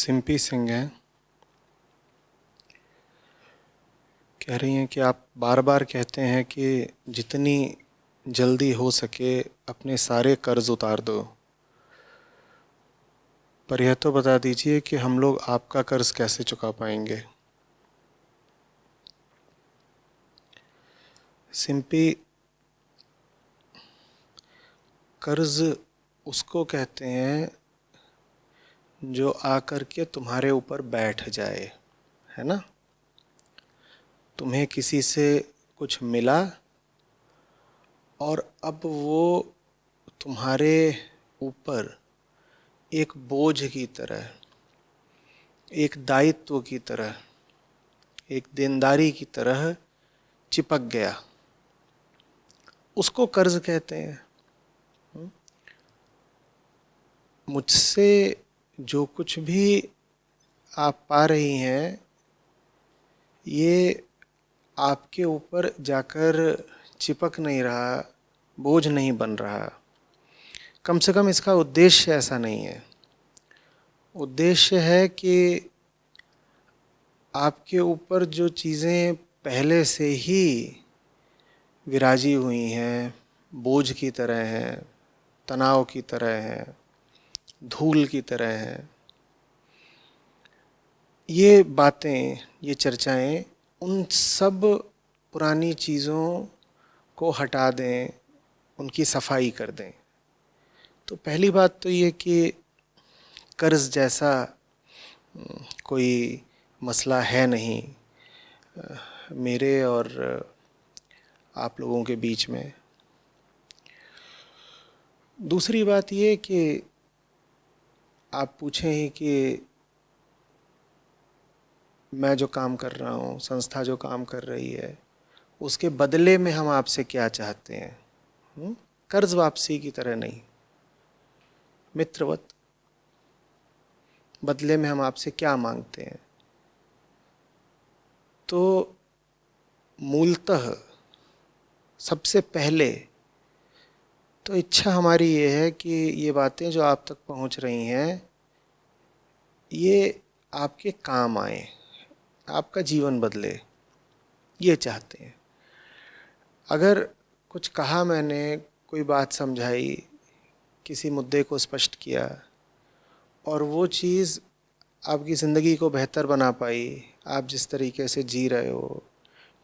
सिंपी सिंह हैं। कह रही हैं कि आप बार बार कहते हैं कि जितनी जल्दी हो सके अपने सारे कर्ज उतार दो, पर यह तो बता दीजिए कि हम लोग आपका कर्ज कैसे चुका पाएंगे। सिंपी, कर्ज उसको कहते हैं जो आकर के तुम्हारे ऊपर बैठ जाए, है ना। तुम्हें किसी से कुछ मिला और अब वो तुम्हारे ऊपर एक बोझ की तरह, एक दायित्व की तरह, एक देनदारी की तरह चिपक गया, उसको कर्ज कहते हैं। मुझसे जो कुछ भी आप पा रही हैं, ये आपके ऊपर जाकर चिपक नहीं रहा, बोझ नहीं बन रहा। कम से कम इसका उद्देश्य ऐसा नहीं है। उद्देश्य है कि आपके ऊपर जो चीज़ें पहले से ही विराजी हुई हैं, बोझ की तरह हैं, तनाव की तरह हैं, धूल की तरह हैं, ये बातें, ये चर्चाएं उन सब पुरानी चीज़ों को हटा दें, उनकी सफाई कर दें। तो पहली बात तो ये कि कर्ज जैसा कोई मसला है नहीं मेरे और आप लोगों के बीच में। दूसरी बात ये कि आप पूछें ही कि मैं जो काम कर रहा हूँ, संस्था जो काम कर रही है, उसके बदले में हम आपसे क्या चाहते हैं। कर्ज वापसी की तरह नहीं, मित्रवत। बदले में हम आपसे क्या मांगते हैं? तो मूलतः सबसे पहले तो इच्छा हमारी ये है कि ये बातें जो आप तक पहुंच रही हैं, ये आपके काम आए, आपका जीवन बदले, ये चाहते हैं। अगर कुछ कहा मैंने, कोई बात समझाई, किसी मुद्दे को स्पष्ट किया और वो चीज़ आपकी ज़िंदगी को बेहतर बना पाई, आप जिस तरीके से जी रहे हो,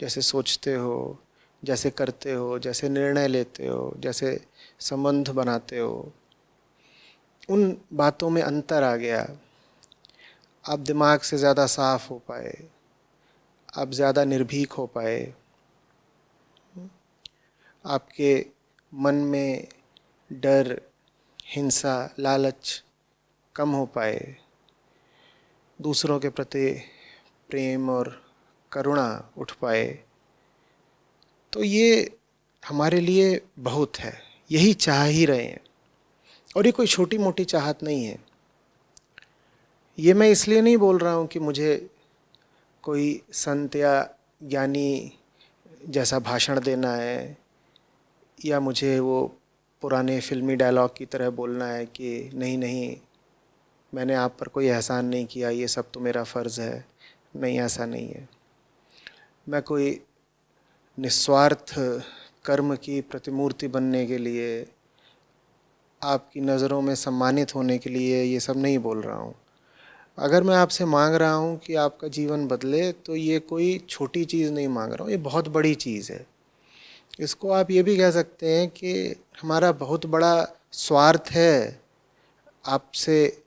जैसे सोचते हो, जैसे करते हो, जैसे निर्णय लेते हो, जैसे संबंध बनाते हो, उन बातों में अंतर आ गया, आप दिमाग से ज़्यादा साफ हो पाए, आप ज़्यादा निर्भीक हो पाए, आपके मन में डर, हिंसा, लालच कम हो पाए, दूसरों के प्रति प्रेम और करुणा उठ पाए, तो ये हमारे लिए बहुत है। यही चाह ही रहे हैं और ये कोई छोटी मोटी चाहत नहीं है। ये मैं इसलिए नहीं बोल रहा हूँ कि मुझे कोई संत या ज्ञानी जैसा भाषण देना है या मुझे वो पुराने फिल्मी डायलॉग की तरह बोलना है कि नहीं नहीं, मैंने आप पर कोई एहसान नहीं किया, ये सब तो मेरा फ़र्ज़ है। नहीं, ऐसा नहीं है। मैं कोई निस्वार्थ कर्म की प्रतिमूर्ति बनने के लिए, आपकी नज़रों में सम्मानित होने के लिए ये सब नहीं बोल रहा हूँ। अगर मैं आपसे मांग रहा हूँ कि आपका जीवन बदले, तो ये कोई छोटी चीज़ नहीं मांग रहा हूँ, ये बहुत बड़ी चीज़ है। इसको आप ये भी कह सकते हैं कि हमारा बहुत बड़ा स्वार्थ है आपसे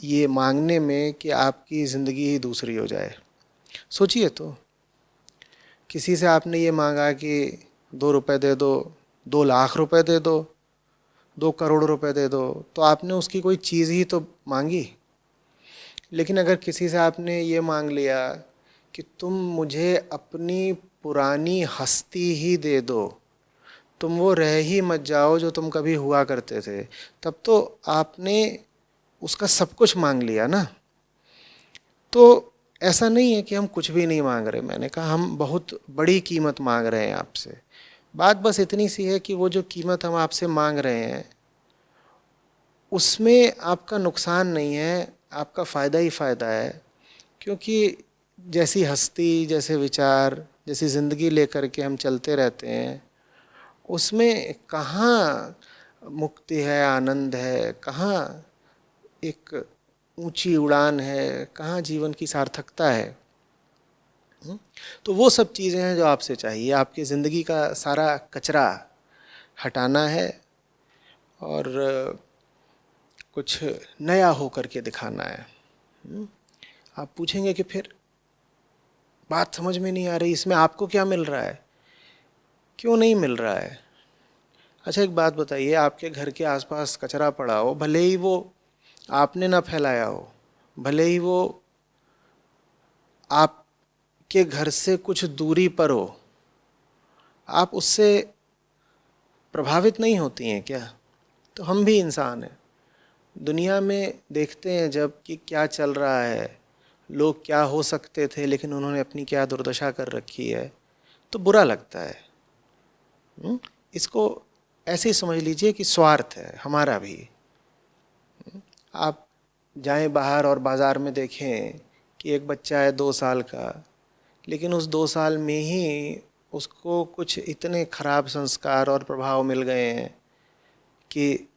ये मांगने में कि आपकी ज़िंदगी ही दूसरी हो जाए। सोचिए तो, किसी से आपने ये मांगा कि 2 रुपए दे दो, 2 लाख रुपए दे दो, 2 करोड़ रुपए दे दो, तो आपने उसकी कोई चीज़ ही तो मांगी। लेकिन अगर किसी से आपने ये मांग लिया कि तुम मुझे अपनी पुरानी हस्ती ही दे दो, तुम वो रह ही मत जाओ जो तुम कभी हुआ करते थे, तब तो आपने उसका सब कुछ मांग लिया ना। तो ऐसा नहीं है कि हम कुछ भी नहीं मांग रहे। मैंने कहा हम बहुत बड़ी कीमत मांग रहे हैं आपसे। बात बस इतनी सी है कि वो जो कीमत हम आपसे मांग रहे हैं, उसमें आपका नुकसान नहीं है, आपका फ़ायदा ही फ़ायदा है, क्योंकि जैसी हस्ती, जैसे विचार, जैसी ज़िंदगी लेकर के हम चलते रहते हैं, उसमें कहाँ मुक्ति है, आनंद है, कहाँ एक ऊंची उड़ान है, कहाँ जीवन की सार्थकता है। तो वो सब चीज़ें हैं जो आपसे चाहिए। आपकी ज़िंदगी का सारा कचरा हटाना है और कुछ नया हो करके दिखाना है। आप पूछेंगे कि फिर बात समझ में नहीं आ रही, इसमें आपको क्या मिल रहा है, क्यों नहीं मिल रहा है? अच्छा एक बात बताइए, आपके घर के आसपास कचरा पड़ा हो, भले ही वो आपने ना फैलाया हो, भले ही वो आपके घर से कुछ दूरी पर हो, आप उससे प्रभावित नहीं होती हैं क्या? तो हम भी इंसान हैं, दुनिया में देखते हैं जब कि क्या चल रहा है, लोग क्या हो सकते थे लेकिन उन्होंने अपनी क्या दुर्दशा कर रखी है, तो बुरा लगता है। इसको ऐसे ही समझ लीजिए कि स्वार्थ है हमारा भी। आप जाएं बाहर और बाज़ार में देखें कि एक बच्चा है 2 साल का, लेकिन उस 2 साल में ही उसको कुछ इतने खराब संस्कार और प्रभाव मिल गए हैं कि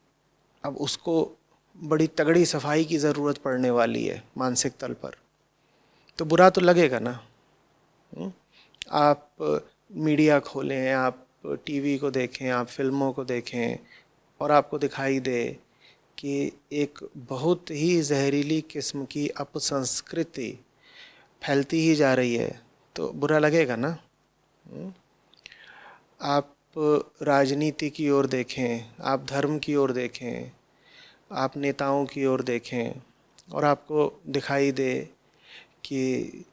अब उसको बड़ी तगड़ी सफाई की ज़रूरत पड़ने वाली है मानसिक तल पर। तो बुरा तो लगेगा ना। आप मीडिया खोलें, आप टीवी को देखें, आप फिल्मों को देखें और आपको दिखाई दे कि एक बहुत ही जहरीली किस्म की अपसंस्कृति फैलती ही जा रही है, तो बुरा लगेगा ना। आप राजनीति की ओर देखें, आप धर्म की ओर देखें, आप नेताओं की ओर देखें और आपको दिखाई दे कि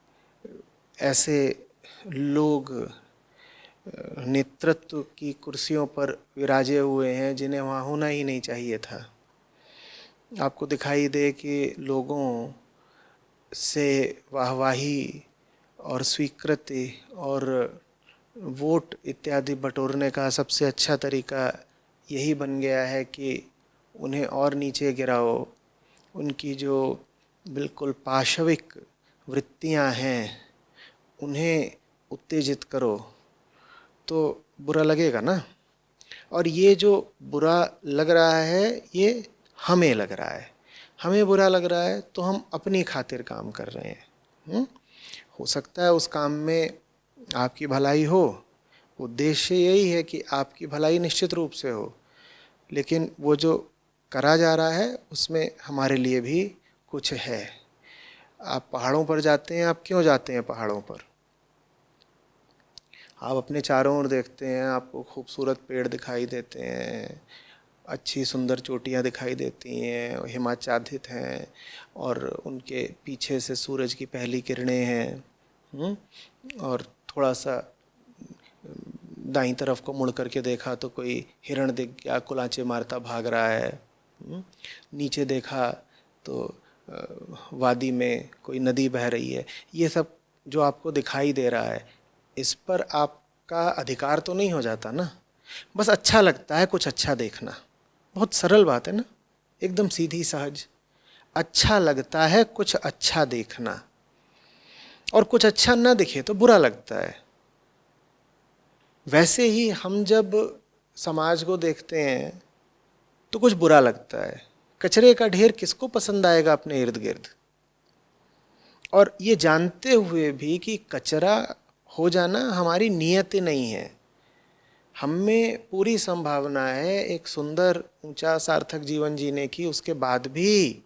ऐसे लोग नेतृत्व की कुर्सियों पर विराजे हुए हैं जिन्हें वहाँ होना ही नहीं चाहिए था। आपको दिखाई दे कि लोगों से वाहवाही और स्वीकृति और वोट इत्यादि बटोरने का सबसे अच्छा तरीका यही बन गया है कि उन्हें और नीचे गिराओ, उनकी जो बिल्कुल पाशविक वृत्तियां हैं उन्हें उत्तेजित करो, तो बुरा लगेगा ना। और ये जो बुरा लग रहा है ये हमें लग रहा है, हमें बुरा लग रहा है तो हम अपनी खातिर काम कर रहे हैं। हो सकता है उस काम में आपकी भलाई हो, उद्देश्य यही है कि आपकी भलाई निश्चित रूप से हो, लेकिन वो जो करा जा रहा है उसमें हमारे लिए भी कुछ है। आप पहाड़ों पर जाते हैं, आप क्यों जाते हैं पहाड़ों पर? आप अपने चारों ओर देखते हैं, आपको खूबसूरत पेड़ दिखाई देते हैं, अच्छी सुंदर चोटियाँ दिखाई देती हैं, हिमाच्छादित हैं और उनके पीछे से सूरज की पहली किरणें हैं। और थोड़ा सा दाईं तरफ को मुड़ करके देखा तो कोई हिरण दिख गया, कुलांचे मारता भाग रहा है। नीचे देखा तो वादी में कोई नदी बह रही है। ये सब जो आपको दिखाई दे रहा है, इस पर आपका अधिकार तो नहीं हो जाता ना। बस अच्छा लगता है कुछ अच्छा देखना। बहुत सरल बात है ना, एकदम सीधी सहज। अच्छा लगता है कुछ अच्छा देखना, और कुछ अच्छा ना दिखे तो बुरा लगता है। वैसे ही हम जब समाज को देखते हैं तो कुछ बुरा लगता है। कचरे का ढेर किसको पसंद आएगा अपने इर्द गिर्द? और ये जानते हुए भी कि कचरा हो जाना हमारी नियत नहीं है, हम में पूरी संभावना है एक सुंदर ऊंचा सार्थक जीवन जीने की, उसके बाद भी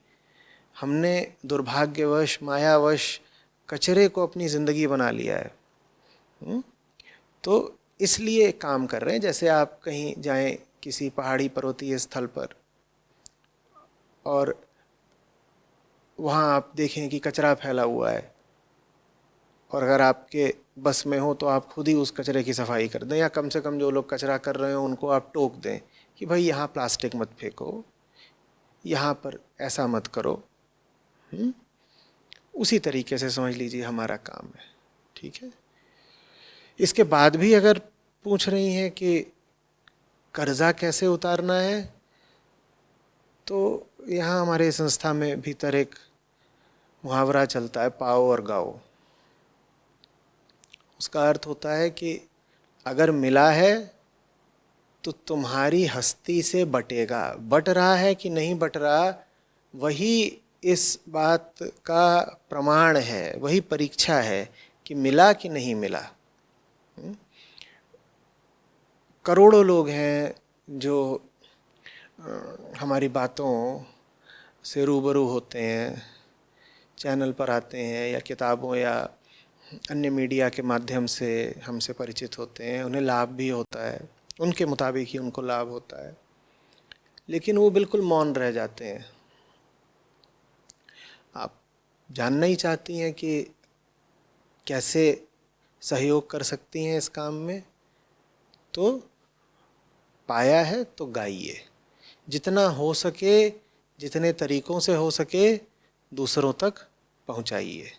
हमने दुर्भाग्यवश मायावश कचरे को अपनी ज़िंदगी बना लिया है। तो इसलिए काम कर रहे हैं। जैसे आप कहीं जाएं किसी पहाड़ी पर्वतीय स्थल पर और वहाँ आप देखें कि कचरा फैला हुआ है, और अगर आपके बस में हो तो आप खुद ही उस कचरे की सफाई कर दें, या कम से कम जो लोग कचरा कर रहे हो उनको आप टोक दें कि भाई यहाँ प्लास्टिक मत फेंको, यहाँ पर ऐसा मत करो। उसी तरीके से समझ लीजिए हमारा काम है। ठीक है। इसके बाद भी अगर पूछ रही हैं कि कर्जा कैसे उतारना है, तो यहाँ हमारे संस्था में भीतर एक मुहावरा चलता है, पाओ और गाओ। उसका अर्थ होता है कि अगर मिला है तो तुम्हारी हस्ती से बटेगा। बट रहा है कि नहीं बट रहा, वही इस बात का प्रमाण है, वही परीक्षा है कि मिला कि नहीं मिला। करोड़ों लोग हैं जो हमारी बातों से रूबरू होते हैं, चैनल पर आते हैं या किताबों या अन्य मीडिया के माध्यम से हमसे परिचित होते हैं, उन्हें लाभ भी होता है, उनके मुताबिक ही उनको लाभ होता है, लेकिन वो बिल्कुल मौन रह जाते हैं। आप जानना ही चाहती हैं कि कैसे सहयोग कर सकती हैं इस काम में, तो पाया है तो गाइए। जितना हो सके, जितने तरीक़ों से हो सके दूसरों तक पहुंचाइए।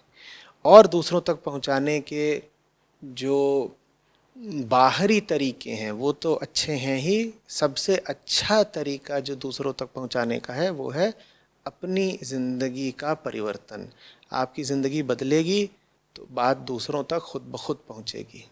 और दूसरों तक पहुंचाने के जो बाहरी तरीके हैं वो तो अच्छे हैं ही, सबसे अच्छा तरीका जो दूसरों तक पहुंचाने का है वो है अपनी ज़िंदगी का परिवर्तन। आपकी ज़िंदगी बदलेगी तो बात दूसरों तक खुद ब खुद पहुंचेगी।